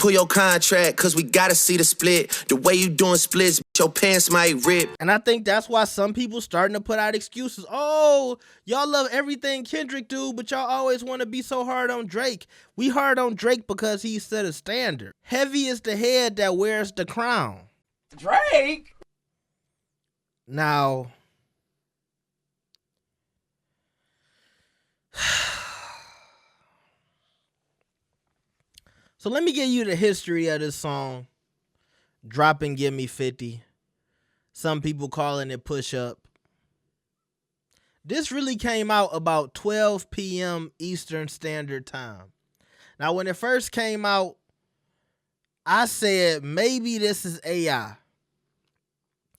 Pull your contract, cause we gotta see the split. The way you doing splits, your pants might rip. And I think that's why some people starting to put out excuses. Oh, y'all love everything Kendrick do, but y'all always want to be so hard on Drake. We hard on Drake because he set a standard. Heavy is the head that wears the crown. Drake? Now, so let me give you the history of this song, Drop and Give Me 50. Some people calling it Push Up. This really came out about 12 p.m. Eastern Standard Time. Now, when it first came out, I said, maybe this is AI.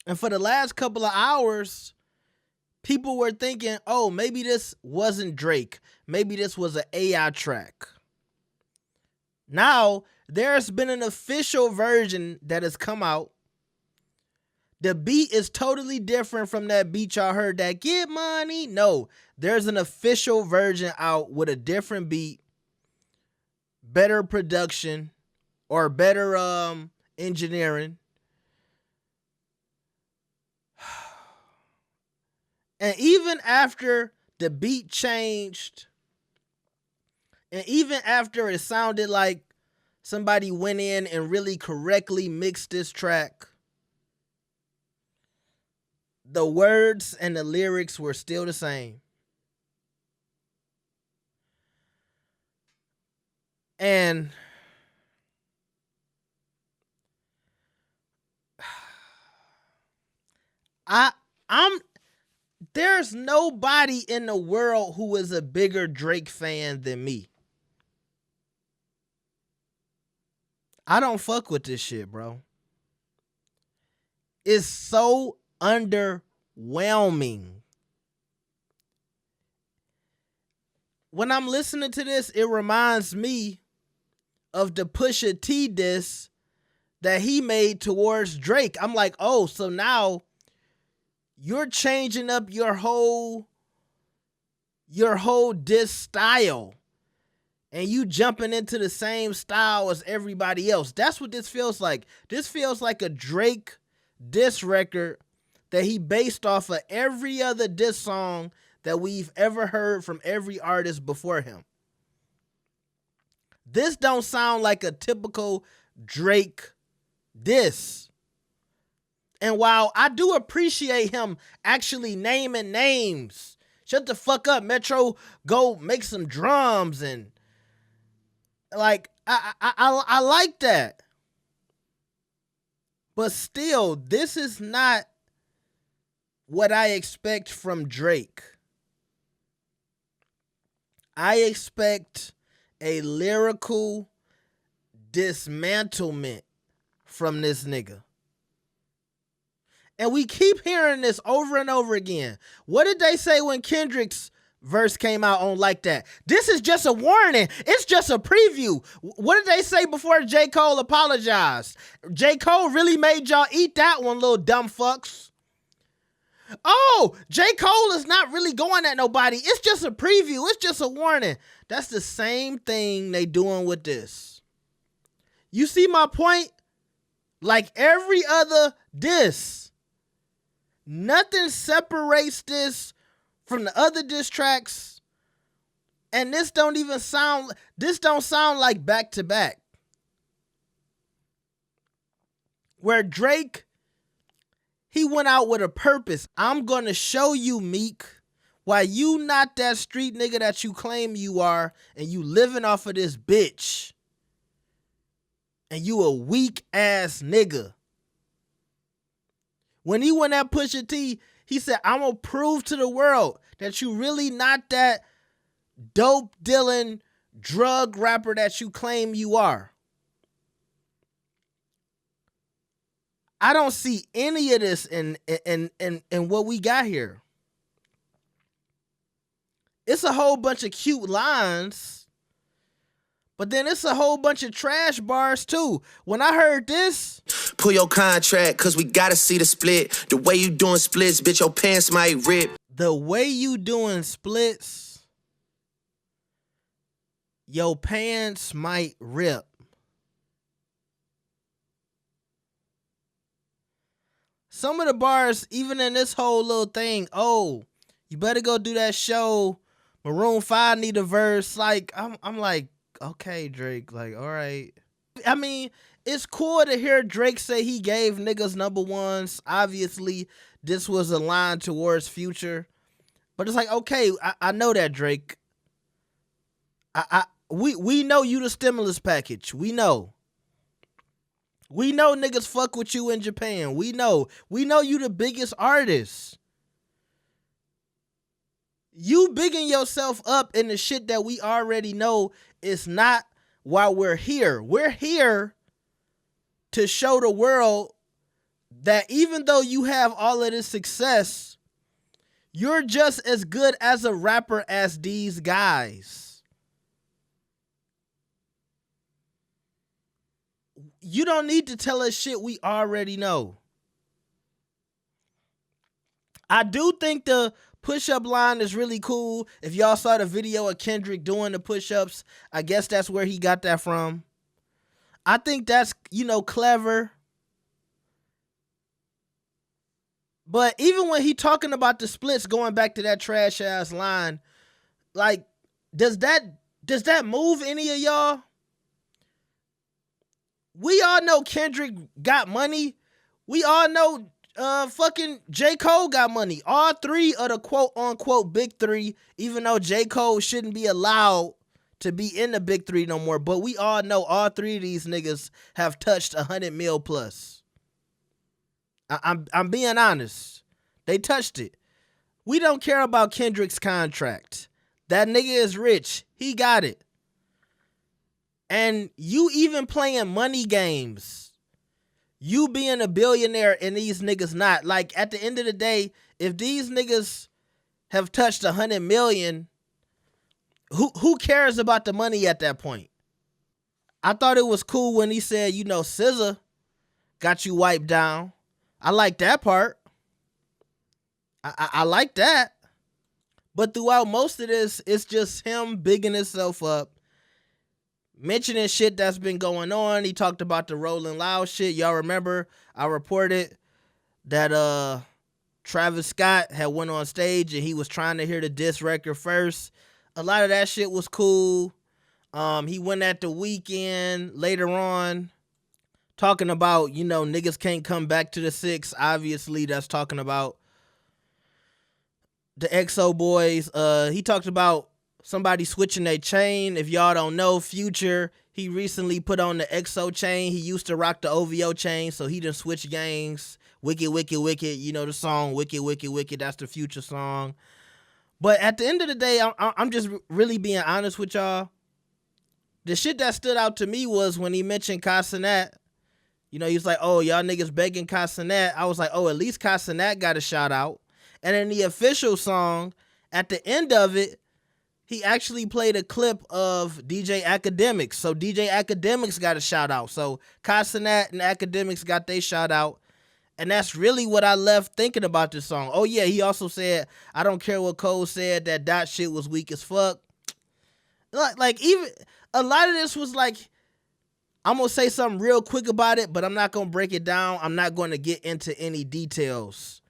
And for the last couple of hours, people were thinking, oh, maybe this wasn't Drake. Maybe this was an AI track. Now, there's been an official version that has come out. The beat is totally different from that beat y'all heard, that Get Money. No, there's an official version out with a different beat, better production, or better engineering. And even after the beat changed, and even after it sounded like somebody went in and really correctly mixed this track, the words and the lyrics were still the same. And there's nobody in the world who is a bigger Drake fan than me. I don't fuck with this shit, bro. It's so underwhelming. When I'm listening to this, it reminds me of the Pusha T diss that he made towards Drake. I'm like, oh, so now you're changing up your whole diss style, and you jumping into the same style as everybody else. That's what this feels like. This feels like a Drake diss record that he based off of every other diss song that we've ever heard from every artist before him. This don't sound like a typical Drake diss. And while I do appreciate him actually naming names, shut the fuck up, Metro, go make some drums, and like I like that. But still, this is not what I expect from Drake. I expect a lyrical dismantlement from this nigga. And we keep hearing this over and over again. What did they say when Kendrick's verse came out on Like That? This is just a warning. It's just a preview. What did they say before J. Cole apologized? J. Cole really made y'all eat that one, little dumb fucks. Oh, J. Cole is not really going at nobody. It's just a preview. It's just a warning. That's the same thing they doing with this. You see my point? Like every other diss, nothing separates this from the other diss tracks. And this don't sound like back to back. Where Drake, he went out with a purpose. I'm going to show you, Meek, why you not that street nigga that you claim you are, and you living off of this bitch. And you a weak ass nigga. When he went at Pusha T, he said, I'm going to prove to the world that you really not that dope dealing drug rapper that you claim you are. I don't see any of this in what we got here. It's a whole bunch of cute lines, but then it's a whole bunch of trash bars too. When I heard this, pull your contract, cause we gotta see the split. The way you doing splits, bitch, your pants might rip. The way you doing splits, your pants might rip. some of the bars, even in this whole little thing, oh, you better go do that show. Maroon 5 need a verse. Like, I'm like, okay, Drake, like, all right. I mean, it's cool to hear Drake say he gave niggas number ones. Obviously, this was a line towards Future. But it's like, okay, I know that, Drake. We know you the stimulus package. We know. We know niggas fuck with you in Japan. We know. We know you the biggest artist. You bigging yourself up in the shit that we already know is not why we're here. We're here to show the world that even though you have all of this success, you're just as good as a rapper as these guys. You don't need to tell us shit we already know. I do think the push-up line is really cool. If y'all saw the video of Kendrick doing the push-ups, I guess that's where he got that from. I think that's, clever. But even when he talking about the splits, going back to that trash ass line, like, does that move any of y'all? We all know Kendrick got money. We all know fucking J. Cole got money. All three of the quote unquote big three, even though J. Cole shouldn't be allowed to be in the big three no more. But we all know all three of these niggas have touched 100 mil plus. I'm being honest. They touched it. We don't care about Kendrick's contract. That nigga is rich. He got it. And you even playing money games. You being a billionaire and these niggas not. Like, at the end of the day, if these niggas have touched 100 million, who cares about the money at that point? I thought it was cool when he said, SZA got you wiped down. I like that part. I like that. But throughout most of this, it's just him bigging himself up, mentioning shit that's been going on. He talked about the Rolling Loud shit. Y'all remember I reported that Travis Scott had went on stage and he was trying to hear the diss record first. A lot of that shit was cool. He went at the Weeknd later on talking about, niggas can't come back to the 6. Obviously, that's talking about the XO boys. He talked about somebody switching their chain. If y'all don't know, Future, he recently put on the XO chain. He used to rock the OVO chain, so he done switch gangs. Wicked, wicked, wicked. The song Wicked, wicked, wicked. That's the Future song. But at the end of the day, I'm just really being honest with y'all. The shit that stood out to me was when he mentioned Casanat. He was like, oh, y'all niggas begging Casanat. I was like, oh, at least Casanat got a shout out. And in the official song, at the end of it, he actually played a clip of DJ Academics. So DJ Academics got a shout out. So Casanat and Academics got their shout out. And that's really what I left thinking about this song. Oh, yeah, he also said, I don't care what Cole said, that dot shit was weak as fuck. Like even a lot of this was like, I'm going to say something real quick about it, but I'm not going to break it down. I'm not going to get into any details.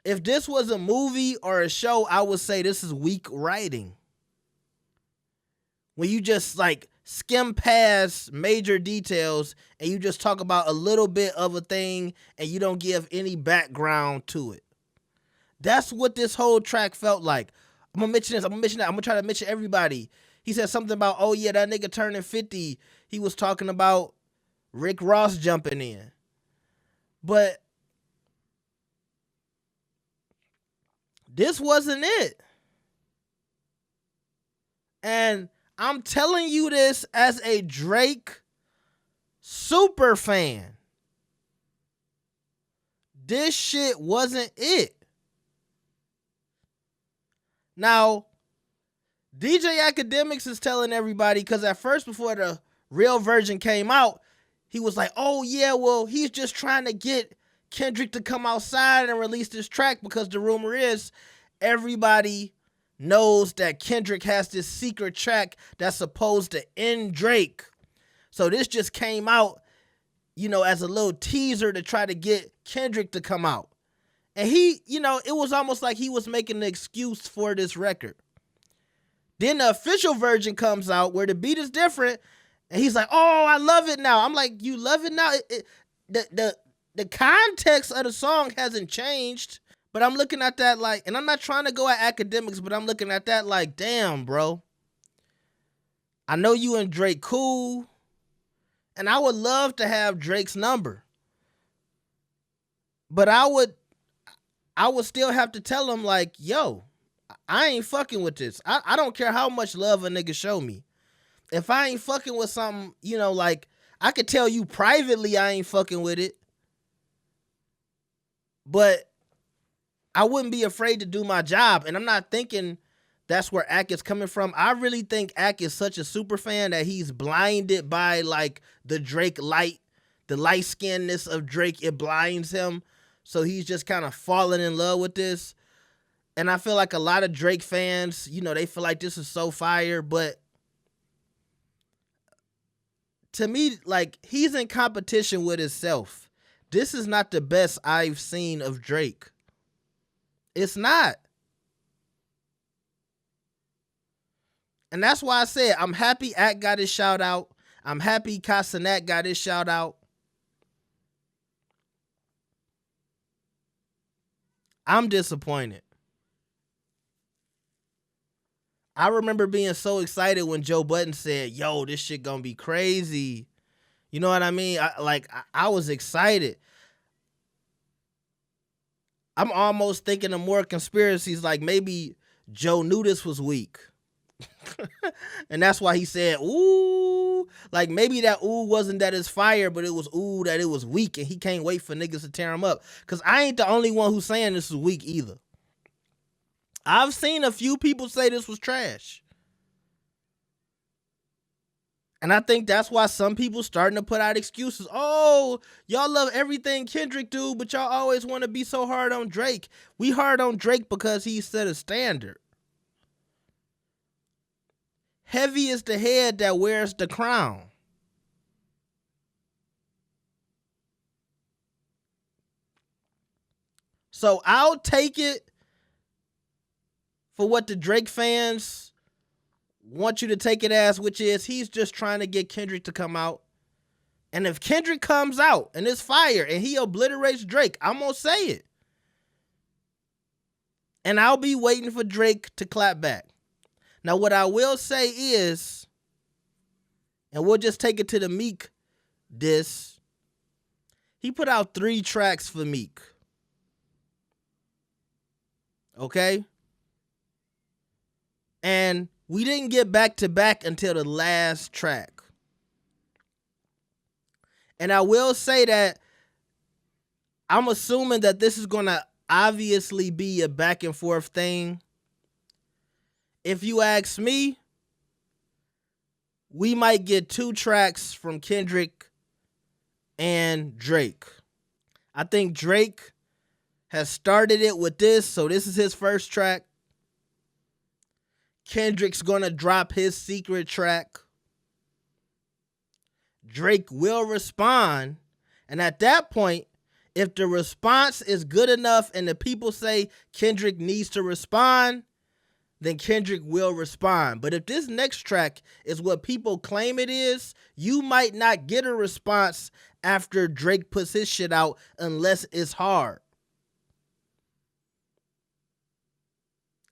If this was a movie or a show, I would say this is weak writing. When you just like skim past major details and you just talk about a little bit of a thing and you don't give any background to it. That's what this whole track felt like. I'm going to mention this. I'm going to mention that. I'm going to try to mention everybody. He said something about, oh yeah, that nigga turning 50. He was talking about Rick Ross jumping in. But this wasn't it. And I'm telling you this as a Drake super fan. This shit wasn't it. Now, DJ Academics is telling everybody, because at first, before the real version came out, he was like, oh yeah, well, he's just trying to get Kendrick to come outside and release this track, because the rumor is everybody knows that Kendrick has this secret track that's supposed to end Drake. So this just came out as a little teaser to try to get Kendrick to come out. And he, it was almost like he was making an excuse for this record. Then the official version comes out where the beat is different, and he's like, "Oh, I love it now." I'm like, "You love it now?" The context of the song hasn't changed, but I'm looking at that like, and I'm not trying to go at academics, but I'm looking at that like, damn, bro. I know you and Drake cool, and I would love to have Drake's number, but I would still have to tell him like, yo, I ain't fucking with this. I don't care how much love a nigga show me. If I ain't fucking with something, like I could tell you privately I ain't fucking with it, but I wouldn't be afraid to do my job. And I'm not thinking that's where Ak is coming from. I really think Ak is such a super fan that he's blinded by like the Drake light, the light skinnedness of Drake. It blinds him. So he's just kind of falling in love with this. And I feel like a lot of Drake fans, they feel like this is so fire. But to me, like, he's in competition with himself. This is not the best I've seen of Drake. It's not. And that's why I said I'm happy Ak got his shout out. I'm happy Casanet got his shout out. I'm disappointed. I remember being so excited when Joe Budden said, "Yo, this shit gonna be crazy." You know what I mean? I was excited. I'm almost thinking of more conspiracies, like maybe Joe knew this was weak. And that's why he said, "Ooh." Like maybe that ooh wasn't that it's fire, but it was ooh that it was weak, and he can't wait for niggas to tear him up. Because I ain't the only one who's saying this is weak either. I've seen a few people say this was trash. And I think that's why some people starting to put out excuses. Oh, y'all love everything Kendrick do, but y'all always want to be so hard on Drake. We hard on Drake because he set a standard. Heavy is the head that wears the crown. So I'll take it for what the Drake fans want you to take it as, which is he's just trying to get Kendrick to come out. And if Kendrick comes out and it's fire and he obliterates Drake, I'm going to say it. And I'll be waiting for Drake to clap back. Now, what I will say is, and we'll just take it to the Meek diss, he put out 3 tracks for Meek. Okay? And we didn't get back to back until the last track. And I will say that I'm assuming that this is going to obviously be a back and forth thing. If you ask me, we might get 2 tracks from Kendrick and Drake. I think Drake has started it with this, so this is his first track. Kendrick's gonna drop his secret track. Drake will respond, and at that point, if the response is good enough and the people say Kendrick needs to respond, then Kendrick will respond. But if this next track is what people claim it is, you might not get a response after Drake puts his shit out unless it's hard.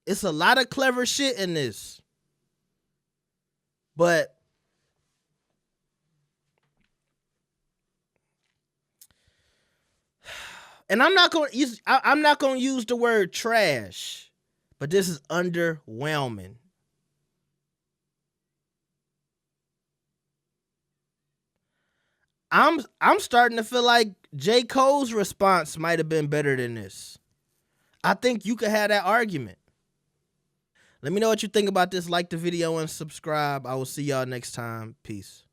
It's a lot of clever shit in this. But and I'm not going to use the word trash, but this is underwhelming. I'm starting to feel like J. Cole's response might have been better than this. I think you could have that argument. Let me know what you think about this. Like the video and subscribe. I will see y'all next time. Peace.